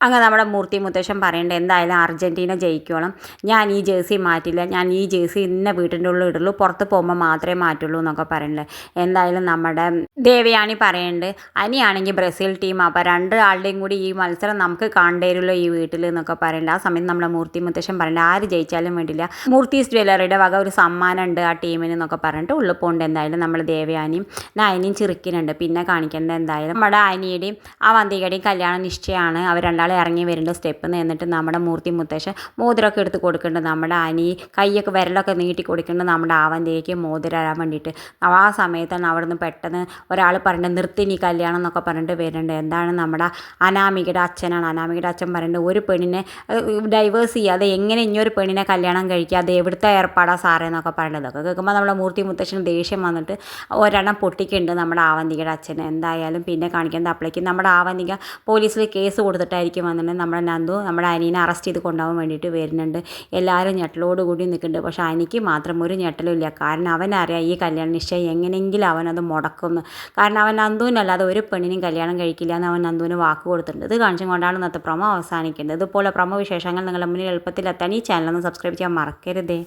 അങ്ങനെ നമ്മുടെ മൂർത്തി മുത്തശ്ശൻ പറയേണ്ടത് എന്തായാലും അർജൻറ്റീന ജയിക്കണം, ഞാൻ ഈ ജേഴ്സി മാറ്റില്ല, ഞാൻ ഈ ജേഴ്സി ഇന്ന വീട്ടിൻ്റെ ഉള്ളിൽ ഇടുള്ളൂ, പുറത്ത് പോകുമ്പോൾ മാത്രമേ മാറ്റുള്ളൂ എന്നൊക്കെ പറയണ്ടേ. എന്തായാലും നമ്മുടെ ദേവയാണി പറയുന്നുണ്ട് അനിയാണെങ്കിൽ ബ്രസീൽ ടീം, അപ്പോൾ രണ്ട് ആളുടെയും കൂടി ഈ മത്സരം നമുക്ക് കാണേരുമല്ലോ ഈ വീട്ടിൽ എന്നൊക്കെ പറയണ്ട. ആ സമയത്ത് നമ്മുടെ മൂർത്തി മുത്തശ്ശൻ പറയണ്ട ആര് ജയിച്ചാലും വേണ്ടില്ല, മൂർത്തീസ് ജ്വല്ലറിയുടെ വക ഒരു സമ്മാനം ഉണ്ട് ആ ടീമിന് എന്നൊക്കെ പറഞ്ഞിട്ട് ഉള്ളിൽ പോകുന്നുണ്ട്. എന്തായാലും നമ്മൾ ദേവയാനിയും നയനിയും ചിരിക്കുന്നുണ്ട്. പിന്നെ കാണിക്കേണ്ടത് എന്തായാലും നമ്മുടെ അനിയുടെയും ആ വന്തികയുടെയും കല്യാണ നിശ്ചയമാണ്. അവർ രണ്ടാളും ഇറങ്ങി വരുന്നുണ്ട് സ്റ്റെപ്പ് നിന്നിട്ട് നമ്മുടെ മൂർത്തി മുത്തശ്ശൻ മോതിരമൊക്കെ എടുത്ത് കൊടുക്കുന്നുണ്ട്. നമ്മുടെ അനി കൈയൊക്കെ വിരലൊക്കെ നീട്ടി കൊടുക്കുന്നുണ്ട് നമ്മുടെ ആവന്തികയ്ക്ക് മോതിരം ഇടാൻ വേണ്ടിയിട്ട്. ആ സമയത്താണ് അവിടെ നിന്ന് പെട്ടെന്ന് ഒരാൾ പറഞ്ഞിട്ട് നിർത്തിനി കല്യാണം എന്നൊക്കെ പറഞ്ഞിട്ട് വരുന്നുണ്ട്. എന്താണ് നമ്മുടെ അനാമികയുടെ അച്ഛനാണ്. അനാമികയുടെ അച്ഛൻ പറയുന്നത് ഒരു പെണ്ണിനെ ഡൈവേഴ്സ് ചെയ്യാതെ എങ്ങനെ ഇനിയൊരു പെണ്ണിനെ കല്യാണം കഴിക്കുക, അത് എവിടുത്തെ ഏർപ്പാടാ സാറേ എന്നൊക്കെ പറയുന്നത്. അതൊക്കെ കേൾക്കുമ്പോൾ നമ്മുടെ മൂർത്തി മുത്തശ്ശന് ദേഷ്യം വന്നിട്ട് ഒരെണ്ണം പൊട്ടിക്കുന്നുണ്ട് നമ്മുടെ ആവന്തികയുടെ അച്ഛന്. എന്തായാലും പിന്നെ കാണിക്കുന്നത് അപ്പോഴേക്കും നമ്മുടെ ആവന്തിക പോലീസിൽ കേസ് കൊടുത്തിട്ടായിരിക്കും വന്നിട്ട് നമ്മുടെ നന്ദു നമ്മുടെ അനീനെ അറസ്റ്റ് ചെയ്ത് കൊണ്ടുപോകാൻ വേണ്ടിയിട്ട് വരുന്നുണ്ട്. എല്ലാവരും ഞെട്ടലോട് കൂടി നിൽക്കുന്നുണ്ട്. പക്ഷേ എനിക്ക് മാത്രം ഒരു ഞെട്ടലും ഇല്ല. കാരണം അവനറിയാം ഈ കല്യാണ നിശ്ചയം എങ്ങനെയെങ്കിലും അവനത് മുടക്കുന്നു. കാരണം അവൻ നന്ദുവിനല്ലാതെ ഒരു പെണ്ണിനും കല്യാണം കഴിക്കില്ല എന്ന് അവൻ നന്ദുവിന് വാക്ക് കൊടുത്തിട്ടുണ്ട്. ഇത് കാണിച്ചും കൊണ്ടാണ് ഇന്നത്തെ പ്രൊമോ അവസാനിക്കുന്നത്. ഇതുപോലെ പ്രൊമോ വിശേഷങ്ങൾ നിങ്ങളുടെ മുന്നിൽ എളുപ്പത്തിലെത്താൻ ഈ ചാനലൊന്ന് സബ്സ്ക്രൈബ് ചെയ്യാൻ മറക്കരുതേ.